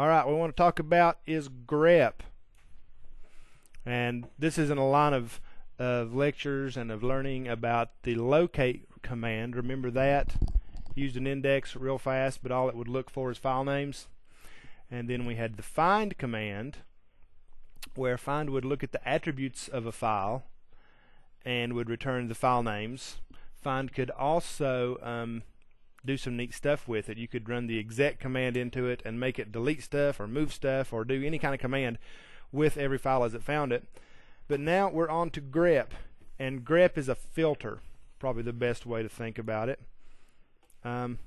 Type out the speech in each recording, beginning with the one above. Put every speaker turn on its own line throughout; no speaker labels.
Alright, what we want to talk about is grep. And this is in a line of lectures and of learning about the locate command. Remember that? Used an index real fast, but all it would look for is file names. And then we had the find command, where find would look at the attributes of a file and would return the file names. Find could also do some neat stuff with it. You could run the exec command into it and make it delete stuff or move stuff or do any kind of command with every file as it found it. But now we're on to grep, and grep is a filter, probably the best way to think about it. Grep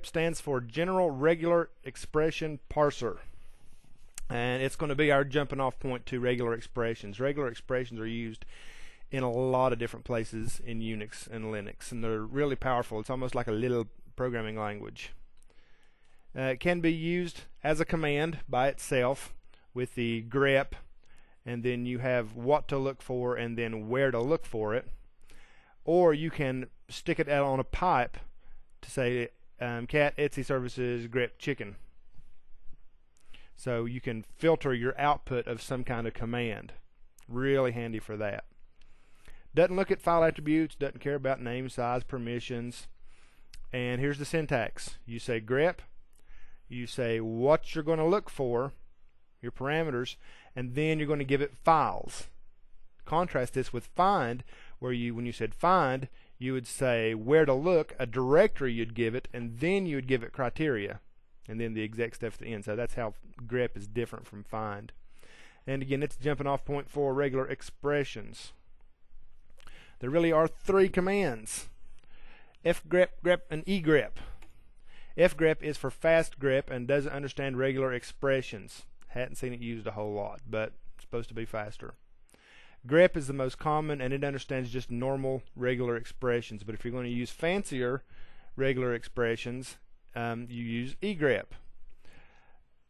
stands for General Regular Expression Parser, and it's going to be our jumping off point to regular expressions. Regular expressions are used in a lot of different places in Unix and Linux, and they're really powerful. It's almost like a little programming language. It can be used as a command by itself with the grep, and then you have what to look for and then where to look for it. Or you can stick it out on a pipe to say cat Etsy services grep chicken. So you can filter your output of some kind of command. Really handy for that. Doesn't look at file attributes, doesn't care about name, size, permissions. And here's the syntax. You say grep, you say what you're going to look for, your parameters, and then you're going to give it files. Contrast this with find, where when you said find, you would say where to look, a directory you'd give it, and then you would give it criteria, and then the exec stuff at the end. So that's how grep is different from find. And again, it's jumping off point for regular expressions. There really are three commands: fgrep, grep, and egrep. Fgrep is for fast grep and doesn't understand regular expressions. Hadn't seen it used a whole lot, but it's supposed to be faster. Grep is the most common, and it understands just normal regular expressions. But if you're going to use fancier regular expressions, you use egrep.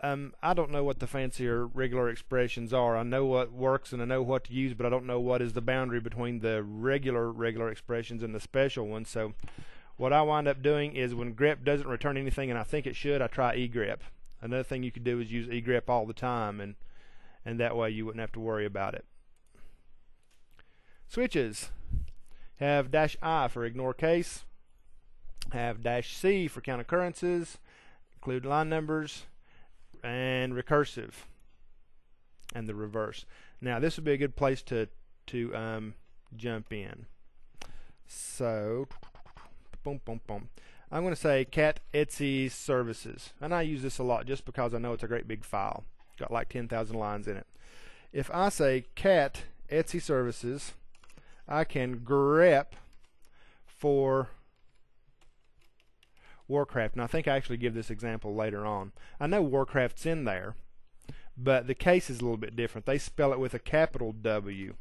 I don't know what the fancier regular expressions are. I know what works and I know what to use, but I don't know what is the boundary between the regular expressions and the special ones. So what I wind up doing is when grep doesn't return anything, and I think it should, I try egrep. Another thing you could do is use egrep all the time, and that way you wouldn't have to worry about it. Switches have -I for ignore case, have -C for count occurrences, include line numbers, and recursive, and the reverse. Now this would be a good place to jump in. So boom, boom, boom. I'm going to say cat Etsy services, and I use this a lot just because I know it's a great big file. Got like 10,000 lines in it. If I say cat Etsy services, I can grep for Warcraft. And I think I actually give this example later on. I know Warcraft's in there, but the case is a little bit different. They spell it with a capital W.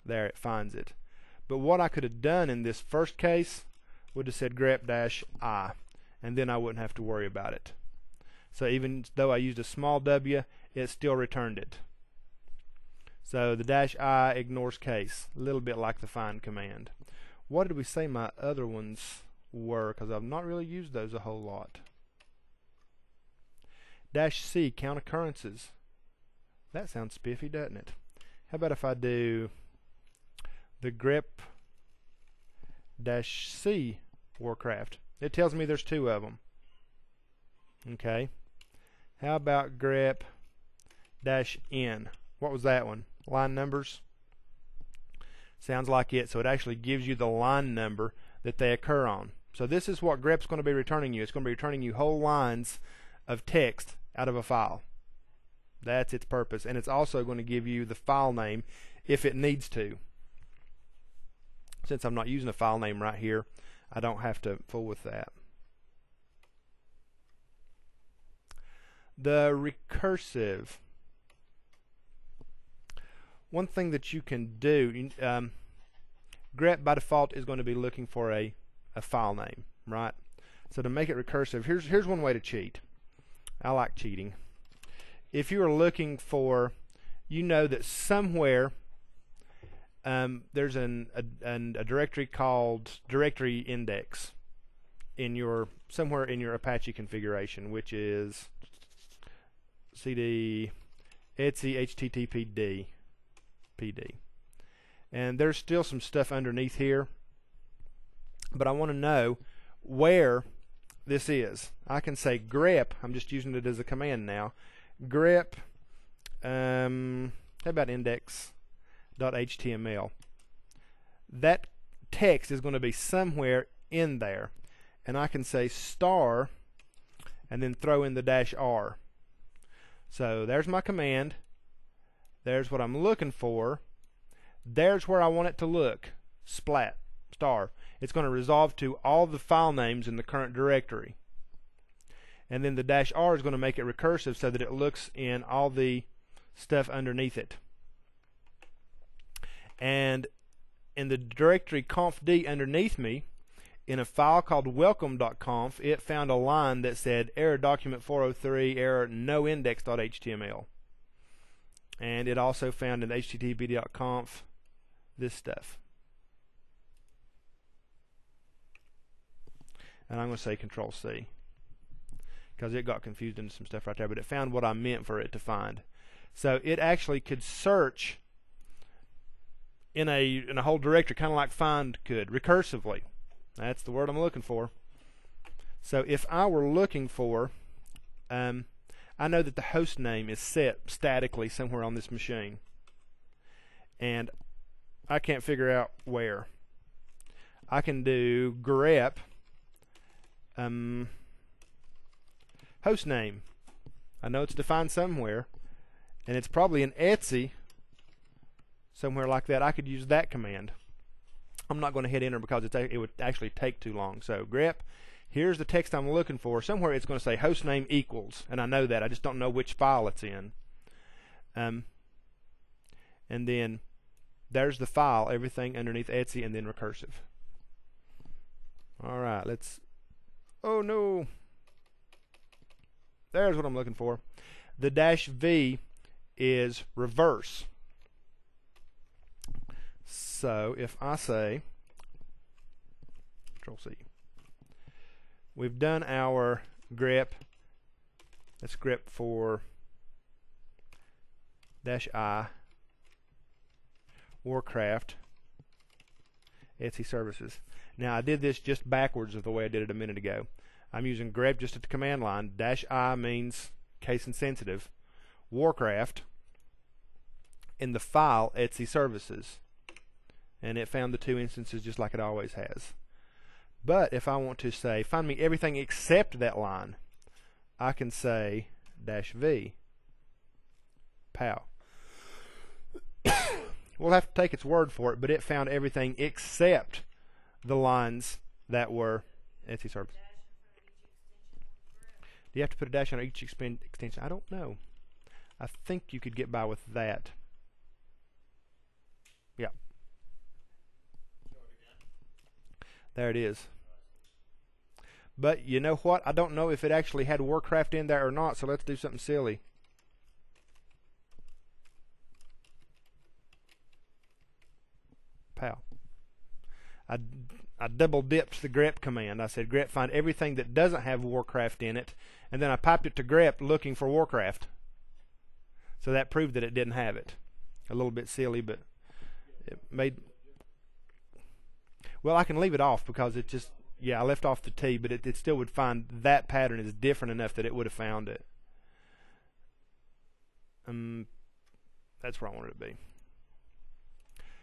There, it finds it. But what I could have done in this first case would have said grep -I, and then I wouldn't have to worry about it. So even though I used a small w, it still returned it. So the -I ignores case, a little bit like the find command. What did we say my other ones were? Because I've not really used those a whole lot. -C, count occurrences. That sounds spiffy, doesn't it? How about if I do the grep -C Warcraft? It tells me there's two of them. Okay. How about grep -N? What was that one? Line numbers? Sounds like it. So it actually gives you the line number that they occur on. So this is what grep's going to be returning you. It's going to be returning you whole lines of text out of a file. That's its purpose. And it's also going to give you the file name if it needs to. Since I'm not using a file name right here, I don't have to fool with that. The recursive. One thing that you can do, grep by default is going to be looking for a file name, right? So to make it recursive, here's one way to cheat. I like cheating. If you are looking for, you know that somewhere there's a directory called directory index in somewhere in your Apache configuration, which is cd Etsy httpd pd. And there's still some stuff underneath here, but I want to know where this is. I can say grep, I'm just using it as a command now, grep, how about index.html. That text is going to be somewhere in there, and I can say star and then throw in the -r. So there's my command, there's what I'm looking for, there's where I want it to look, splat, star. It's going to resolve to all the file names in the current directory. And then the -r is going to make it recursive so that it looks in all the stuff underneath it. And in the directory confd underneath me, in a file called welcome.conf, it found a line that said error document 403, error no index.html. And it also found in http.conf this stuff. And I'm going to say Control C because it got confused into some stuff right there, but it found what I meant for it to find. So it actually could search in a whole directory, kind of like find could, recursively. That's the word I'm looking for. So if I were looking for, I know that the host name is set statically somewhere on this machine, and I can't figure out where. I can do grep host name. I know it's defined somewhere, and it's probably in Etsy somewhere like that. I could use that command. I'm not going to hit enter because it would actually take too long. So grep, here's the text I'm looking for. Somewhere it's going to say hostname equals, and I know that. I just don't know which file it's in. And then there's the file, everything underneath Etsy, and then recursive. All right, let's. Oh no. There's what I'm looking for. The -v is reverse. So if I say Control C, we've done our grep. Let's grep for -i Warcraft Etsy services. Now I did this just backwards of the way I did it a minute ago. I'm using grep just at the command line. -i means case insensitive. Warcraft in the file Etsy services. And it found the two instances just like it always has. But if I want to say find me everything except that line, I can say -v pow. We'll have to take its word for it, but it found everything except the lines that were Etsy service. Do you have to put a dash on each extension? I don't know. I think you could get by with that. Yeah. There it is. But you know what? I don't know if it actually had Warcraft in there or not, so let's do something silly. Pow. I double dipped the grep command. I said grep find everything that doesn't have Warcraft in it, and then I piped it to grep looking for Warcraft. So that proved that it didn't have it. A little bit silly, but it made. Well, I can leave it off because it just, yeah, I left off the T, but it still would find that pattern is different enough that it would have found it. That's where I wanted it to be.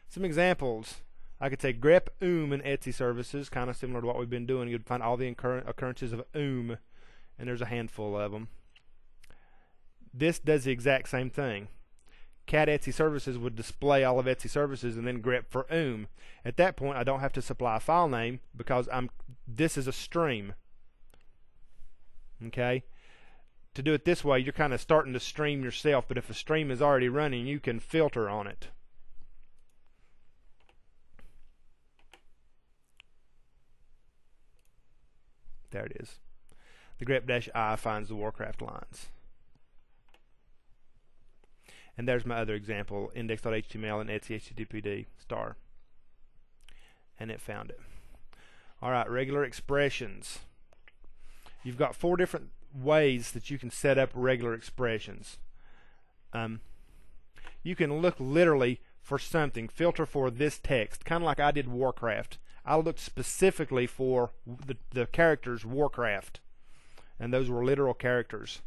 Some examples. I could say grep in Etsy services, kind of similar to what we've been doing. You'd find all the occurrences of and there's a handful of them. This does the exact same thing. Cat Etsy services would display all of Etsy services and then grep for At that point, I don't have to supply a file name because this is a stream. Okay? To do it this way, you're kind of starting to stream yourself, but if a stream is already running, you can filter on it. There it is. The grep-i finds the Warcraft lines. And there's my other example, index.html and Etsy httpd star. And it found it. Alright, regular expressions. You've got 4 different ways that you can set up regular expressions. You can look literally for something, filter for this text, kind of like I did Warcraft. I looked specifically for the characters Warcraft, and those were literal characters.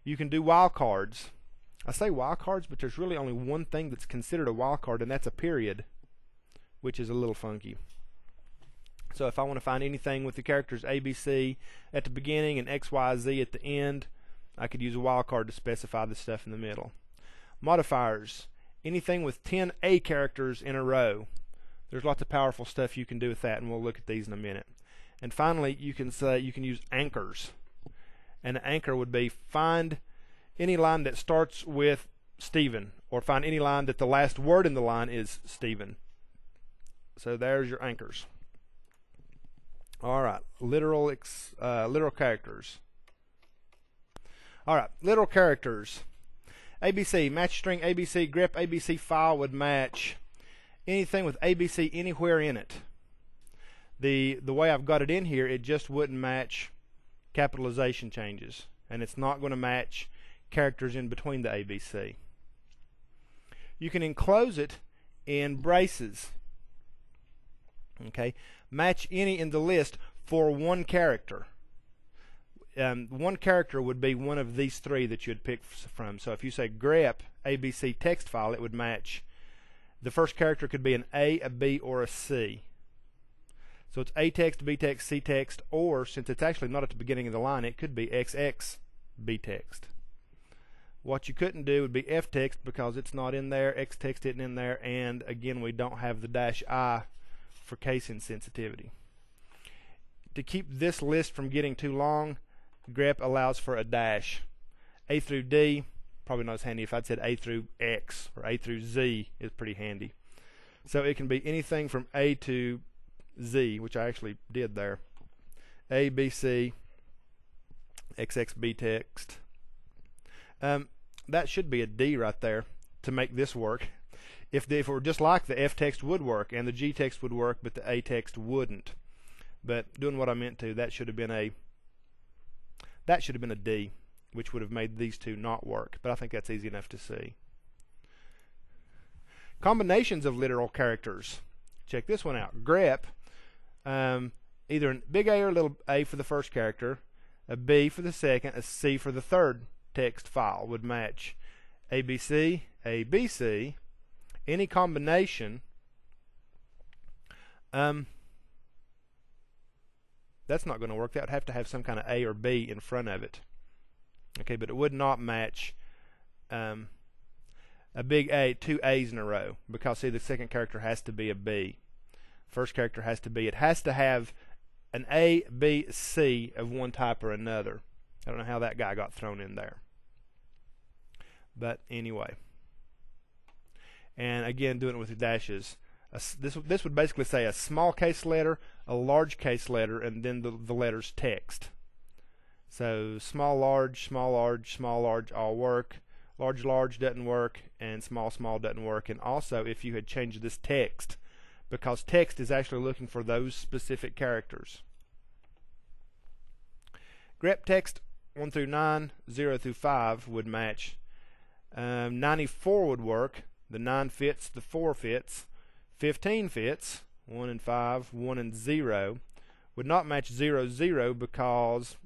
You can do wildcards. I say wildcards, but there's really only one thing that's considered a wildcard, and that's a period, which is a little funky. So if I want to find anything with the characters ABC at the beginning and XYZ at the end, I could use a wildcard to specify the stuff in the middle. Modifiers. Anything with 10 A characters in a row. There's lots of powerful stuff you can do with that, and we'll look at these in a minute. And finally, you can use anchors. And an anchor would be find any line that starts with Stephen, or find any line that the last word in the line is Stephen. So there's your anchors. All right, literal characters. All right, literal characters. ABC, match string ABC, grep ABC file would match anything with ABC anywhere in it. The way I've got it in here, it just wouldn't match capitalization changes, and it's not going to match characters in between the ABC. You can enclose it in braces. Okay, match any in the list for one character. One character would be one of these three that you'd pick from. So if you say grep ABC text file, it would match. The first character could be an A, a B, or a C. So it's A text, B text, C text, or since it's actually not at the beginning of the line, it could be XX B text. What you couldn't do would be F text because it's not in there, X text isn't in there, and again we don't have the -I for case insensitivity. To keep this list from getting too long, grep allows for a dash. A through D, probably not as handy. If I'd said A through X or A through Z is pretty handy. So it can be anything from A to Z, which I actually did there. A, B, C, XX, B text. That should be a D right there to make this work. If it were just like the F text would work and the G text would work, but the A text wouldn't. But doing what I meant to, that should have been a D, which would have made these two not work. But I think that's easy enough to see. Combinations of literal characters. Check this one out. Grep, either a big A or a little a for the first character, a B for the second, a C for the third text file would match ABC, ABC, any combination. That's not going to work. That would have to have some kind of A or B in front of it. Okay, but it would not match a big A, two A's in a row, because see, the second character has to be a B. First character has to be. It has to have an A, B, C of one type or another. I don't know how that guy got thrown in there. But anyway. And again, doing it with the dashes. This would basically say a small case letter, a large case letter, and then the letters text. So small, large, small, large, small, large all work. Large, large doesn't work, and small, small doesn't work. And also if you had changed this text, because text is actually looking for those specific characters. Grep text 1 through 9, 0 through 5 would match. 94 would work. The 9 fits, the 4 fits. 15 fits, 1 and 5, 1 and 0. Would not match 0, 0 because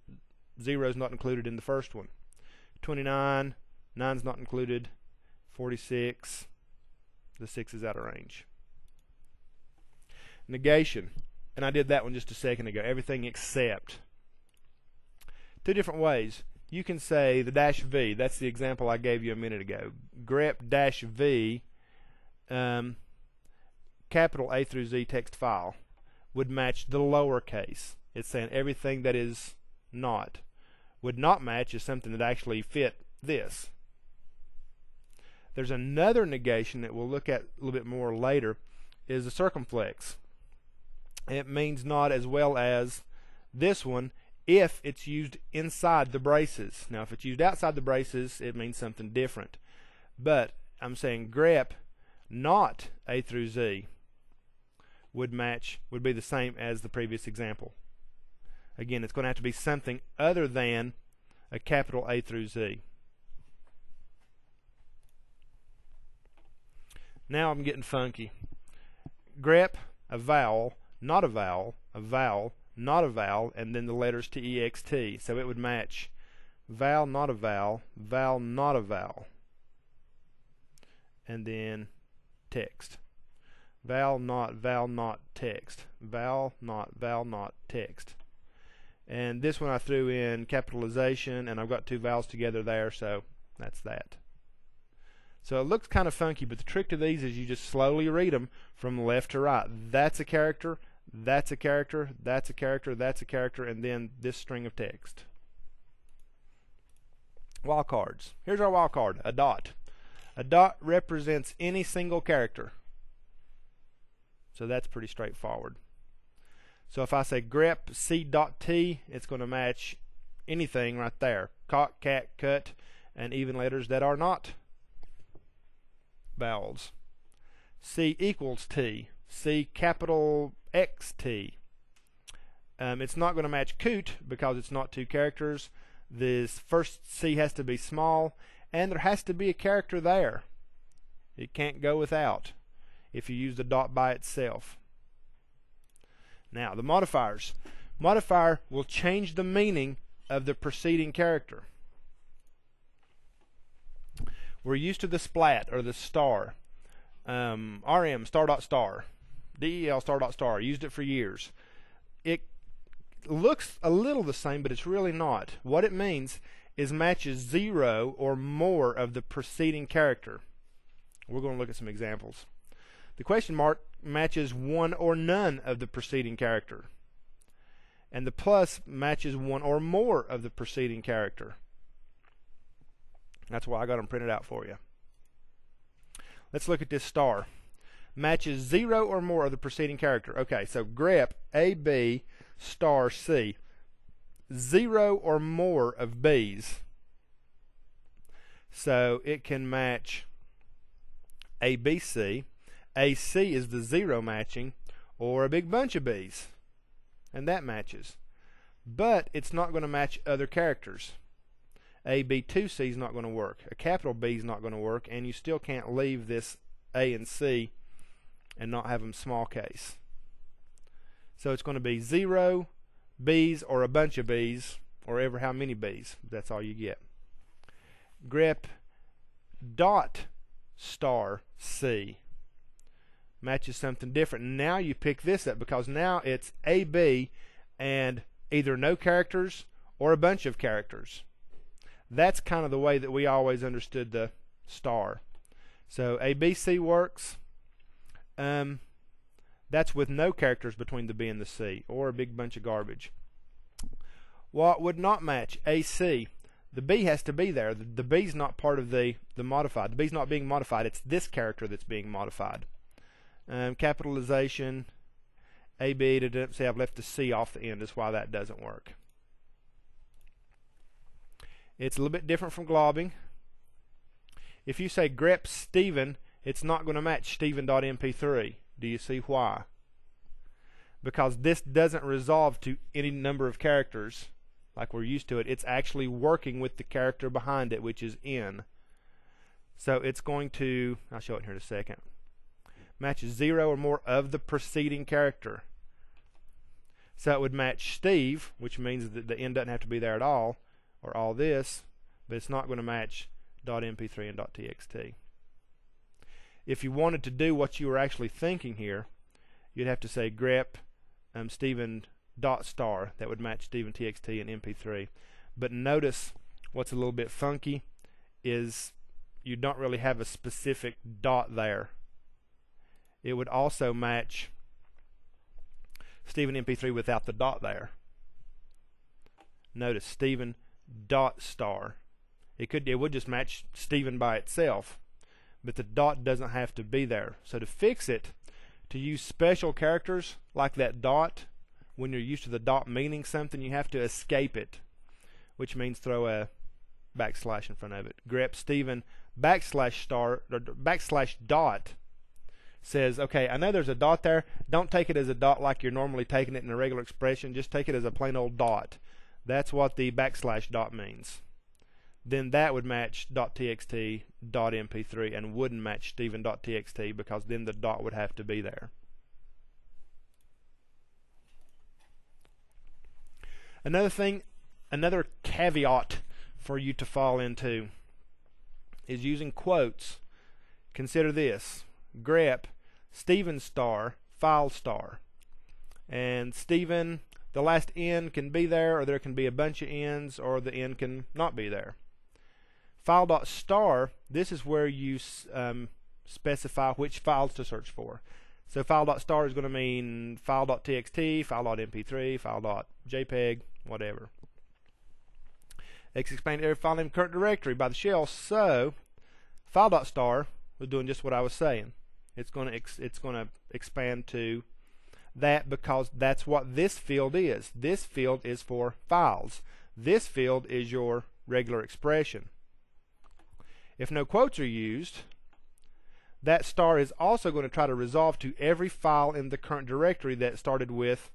0 is not included in the first one. 29, 9 is not included. 46, the 6 is out of range. Negation, and I did that one just a second ago. Everything except. Two different ways. You can say the -V. That's the example I gave you a minute ago. Grep -V, capital A through Z text file would match the lowercase. It's saying everything that is not. Would not match is something that actually fit this. There's another negation that we'll look at a little bit more later, is a circumflex. It means not as well as this one if it's used inside the braces. Now if it's used outside the braces, it means something different. But I'm saying grep not A through Z would be the same as the previous example. Again, it's going to have to be something other than a capital A through Z. Now I'm getting funky. Grep, a vowel, not a vowel, a vowel, not a vowel, and then the letters TEXT. So it would match vowel, not a vowel, vowel, not a vowel, and then text. Vowel, not, text. Vowel, not, text. And this one I threw in capitalization, and I've got two vowels together there, so that's that. So it looks kind of funky, but the trick to these is you just slowly read them from left to right. That's a character, that's a character, that's a character, that's a character, and then this string of text. Wildcards. Here's our wildcard, a dot. A dot represents any single character. So that's pretty straightforward. So if I say grep C.T, it's going to match anything right there. Cock, cat, cut, and even letters that are not vowels. C equals T. C capital XT. It's not going to match coot because it's not two characters. This first C has to be small, and there has to be a character there. It can't go without if you use the dot by itself. Now, the modifiers. Modifier will change the meaning of the preceding character. We're used to the splat or the star. RM, star dot star. DEL, star dot star. Used it for years. It looks a little the same, but it's really not. What it means is matches 0 or more of the preceding character. We're going to look at some examples. The question mark matches 1 or none of the preceding character. And the plus matches 1 or more of the preceding character. That's why I got them printed out for you. Let's look at this star. Matches 0 or more of the preceding character. Okay, so grep AB star C. 0 or more of B's. So it can match ABC. AC is the 0 matching, or a big bunch of B's. And that matches. But it's not going to match other characters. AB2C is not going to work. A capital B is not going to work, and you still can't leave this A and C and not have them small case. So it's going to be 0 B's or a bunch of B's, or ever how many B's. That's all you get. Grep dot star C matches something different. Now you pick this up because now it's AB and either no characters or a bunch of characters. That's kind of the way that we always understood the star. So ABC works. That's with no characters between the B and the C, or a big bunch of garbage. What would not match? AC. The B has to be there. The B's not part of the modified. The B's not being modified. It's this character that's being modified. Capitalization. AB, to say I've left the C off the end is why that doesn't work. It's a little bit different from globbing. If you say grep Stephen, it's not going to match Stephen.mp3. Do you see why? Because this doesn't resolve to any number of characters like we're used to it. It's actually working with the character behind it, which is N. So it's going to, I'll show it here in a second, matches 0 or more of the preceding character. So it would match Steve, which means that the N doesn't have to be there at all, or all this, but it's not going to match .mp3 and .txt. If you wanted to do what you were actually thinking here, you'd have to say grep Stephen dot star. That would match Stephen txt and mp3. But notice what's a little bit funky is you don't really have a specific dot there. It would also match Stephen mp3 without the dot there. Notice Stephen dot star. It would just match Stephen by itself, but the dot doesn't have to be there. So to fix it, to use special characters like that dot, when you're used to the dot meaning something, you have to escape it, which means throw a backslash in front of it. Grep Stephen backslash star or backslash dot says, okay, I know there's a dot there. Don't take it as a dot like you're normally taking it in a regular expression. Just take it as a plain old dot. That's what the backslash dot means. Then that would match .txt, .mp3, and wouldn't match Stephen.txt because then the dot would have to be there. Another caveat for you to fall into is using quotes. Consider this: grep Stephen star file star, and Stephen, the last n can be there, or there can be a bunch of n's, or the n can not be there. File.star, this is where you specify which files to search for. So file.star is going to mean file.txt, file.mp3, file.jpg, whatever. X expanded every file in current directory by the shell. So file.star was doing just what I was saying. It's going to expand to that because that's what this field is. This field is for files. This field is your regular expression. If no quotes are used, that star is also going to try to resolve to every file in the current directory that started with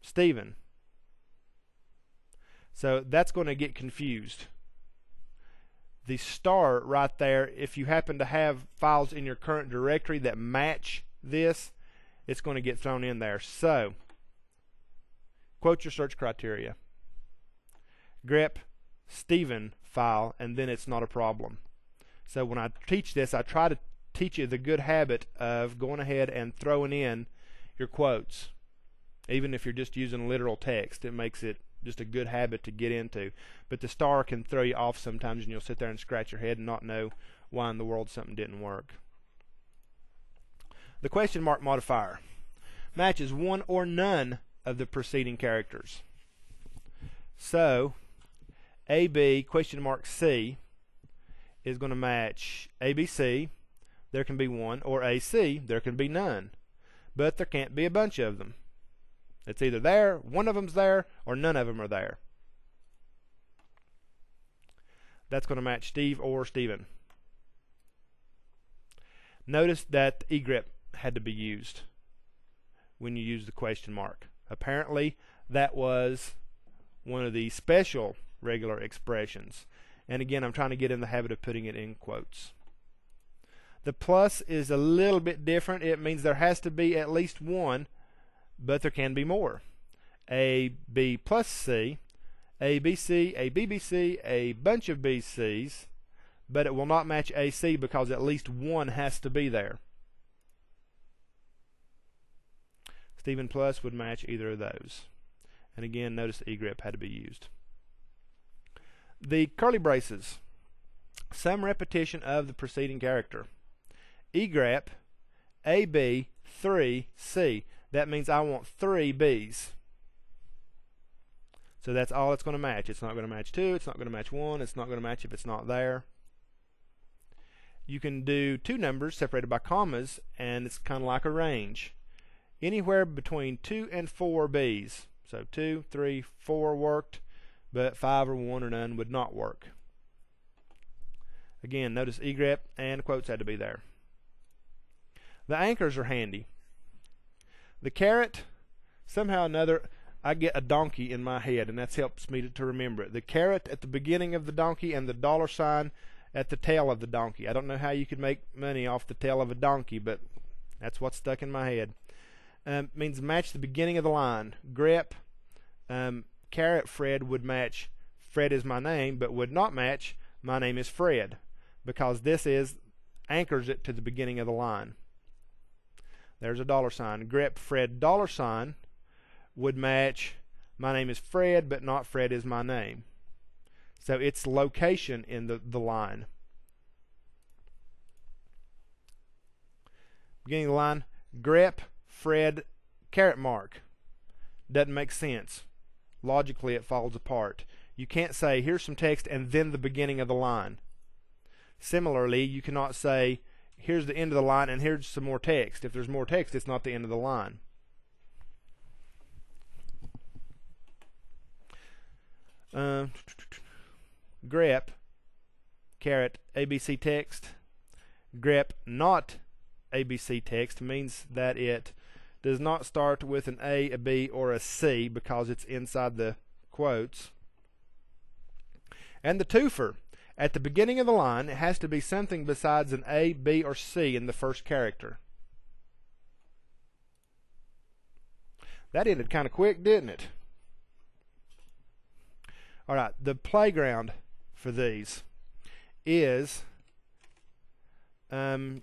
Stephen. So that's going to get confused. The star right there, if you happen to have files in your current directory that match this, it's going to get thrown in there. So quote your search criteria. Grep Stephen file, and then it's not a problem. So when I teach this, I try to teach you the good habit of going ahead and throwing in your quotes. Even if you're just using literal text, it makes it just a good habit to get into. But the star can throw you off sometimes, and you'll sit there and scratch your head and not know why in the world something didn't work. The question mark modifier matches one or none of the preceding characters. So AB question mark C is going to match ABC, there can be one, or AC, there can be none. But there can't be a bunch of them. It's either there, one of them's there, or none of them are there. That's going to match Steve or Stephen. Notice that egrep had to be used when you use the question mark. Apparently that was one of the special regular expressions. And again, I'm trying to get in the habit of putting it in quotes. The plus is a little bit different. It means there has to be at least one, but there can be more. A B plus C, a BC, a BBC, a bunch of BCs, but it will not match AC because at least one has to be there. Stephen plus would match either of those. And again, notice the egrep had to be used. The curly braces, some repetition of the preceding character. Egrep AB 3C. That means I want 3 B's. So that's all it's going to match. It's not going to match 2, it's not going to match 1, it's not going to match if it's not there. You can do 2 numbers separated by commas, and it's kind of like a range. Anywhere between 2 and 4 B's. So 2, 3, 4 worked, but 5 or 1 or none would not work. Again, notice egrep and quotes had to be there. The anchors are handy. The caret, somehow or another, I get a donkey in my head, and that helps me to remember it. The caret at the beginning of the donkey and the $sign at the tail of the donkey. I don't know how you could make money off the tail of a donkey, but that's what's stuck in my head. Means match the beginning of the line. Grep, caret Fred would match Fred is my name, but would not match my name is Fred, because this anchors it to the beginning of the line. There's a $sign. Grep Fred $sign would match my name is Fred, but not Fred is my name. So it's location in the line. Beginning of the line, Grep Fred caret mark. Doesn't make sense. Logically it falls apart. You can't say here's some text and then the beginning of the line. Similarly, you cannot say here's the end of the line and here's some more text. If there's more text, it's not the end of the line. Grep caret ABC text. Grep not ABC text means that it does not start with an A, a B, or a C because it's inside the quotes. And the twofer. At the beginning of the line, it has to be something besides an A, B, or C in the first character. That ended kind of quick, didn't it? All right, the playground for these is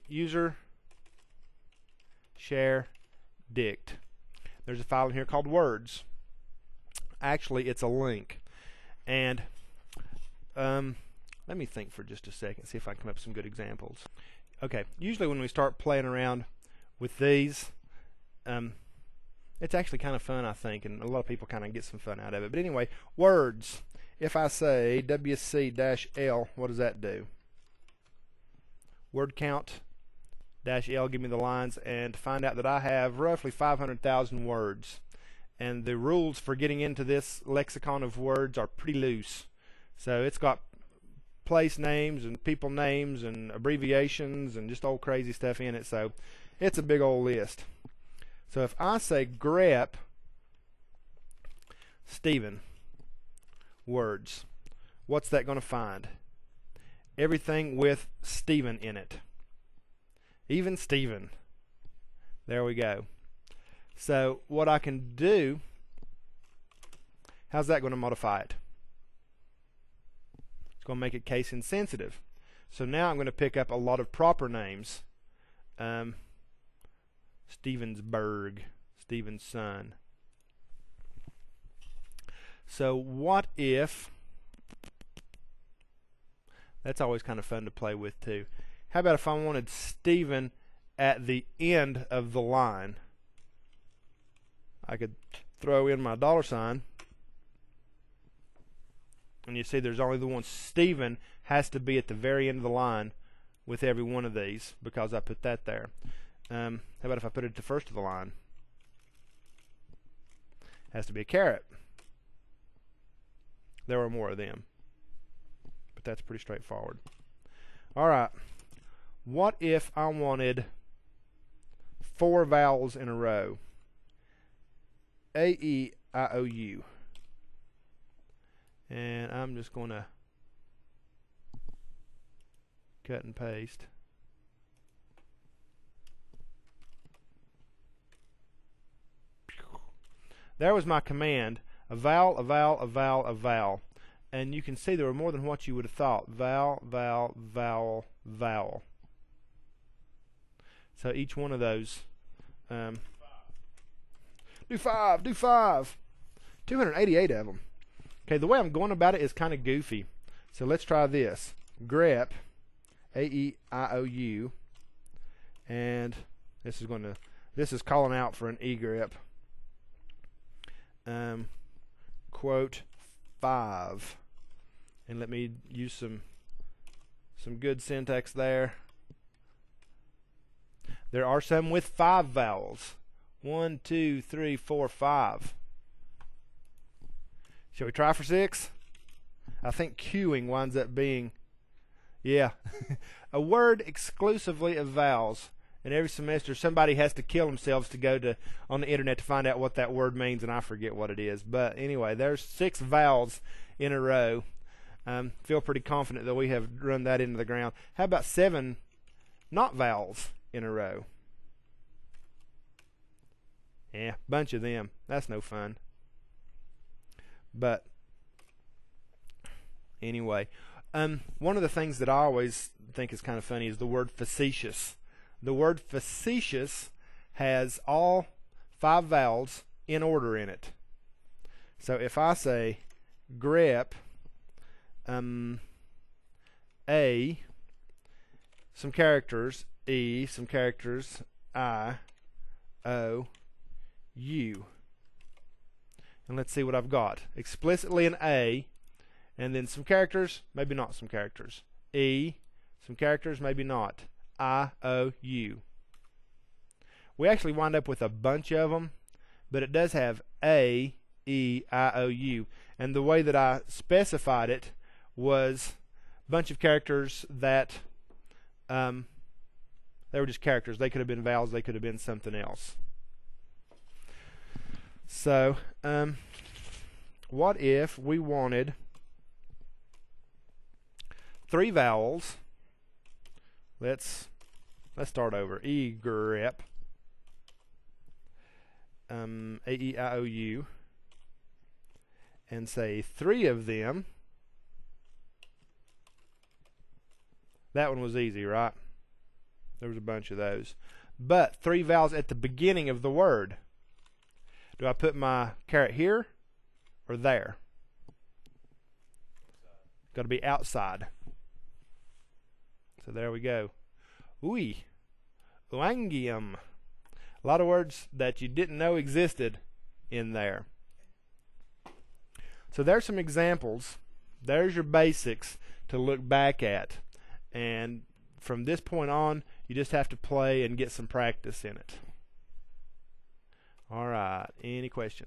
user share dict. There's a file in here called words. Actually, it's a link. And let me think for just a second, see if I can come up with some good examples. Okay, usually when we start playing around with these, it's actually kind of fun, I think, and a lot of people kind of get some fun out of it. But anyway, words. If I say WC-L, what does that do? Word count -L, give me the lines, and find out that I have roughly 500,000 words. And the rules for getting into this lexicon of words are pretty loose. So it's got place names and people names and abbreviations and just old crazy stuff in it. So it's a big old list. So if I say grep Stephen words, what's that going to find? Everything with Stephen in it. Even Stephen. There we go. So what I can do, how's that going to modify it? It's going to make it case insensitive. So now I'm going to pick up a lot of proper names. Stevensburg, Stevenson. So what if, that's always kind of fun to play with too. How about if I wanted Stephen at the end of the line? I could throw in my $sign, and you see there's only the one. Stephen has to be at the very end of the line with every one of these because I put that there. How about if I put it at the first of the line? Has to be a caret. There are more of them, but that's pretty straightforward. All right, what if I wanted 4 vowels in a row? A, E, I, O, U. And I'm just going to cut and paste. There was my command. A vowel, a vowel, a vowel, a vowel. And you can see there were more than what you would have thought. Vowel, vowel, vowel, vowel. So each one of those. Do five. 288 of them. Okay, the way I'm going about it is kind of goofy. So let's try this. Grep, A-E-I-O-U. And this is calling out for an egrep. Quote 5, and let me use some good syntax there. There are some with 5 vowels. 1, 2, 3, 4, 5. Shall we try for 6? I think queuing winds up being, yeah, a word exclusively of vowels. And every semester somebody has to kill themselves to go on the internet to find out what that word means, and I forget what it is. But anyway, there's 6 vowels in a row. Feel pretty confident that we have run that into the ground. How about 7 not vowels in a row? Yeah, bunch of them. That's no fun. But anyway, one of the things that I always think is kind of funny is the word facetious. The word facetious has all 5 vowels in order in it. So if I say grep A, some characters E, some characters I, O, U. And let's see what I've got. Explicitly an A, and then some characters, maybe not some characters. E, some characters, maybe not. I, O, U. We actually wind up with a bunch of them, but it does have A, E, I, O, U. And the way that I specified it was a bunch of characters that they were just characters. They could have been vowels, they could have been something else. So what if we wanted 3 vowels? Let's start over. Grep, A-E-I-O-U, and say 3 of them. That one was easy, right? There was a bunch of those. But 3 vowels at the beginning of the word. Do I put my caret here or there? Got to be outside. So there we go. Ui, uangium. A lot of words that you didn't know existed in there. So there's some examples. There's your basics to look back at. And from this point on, you just have to play and get some practice in it. All right, any questions?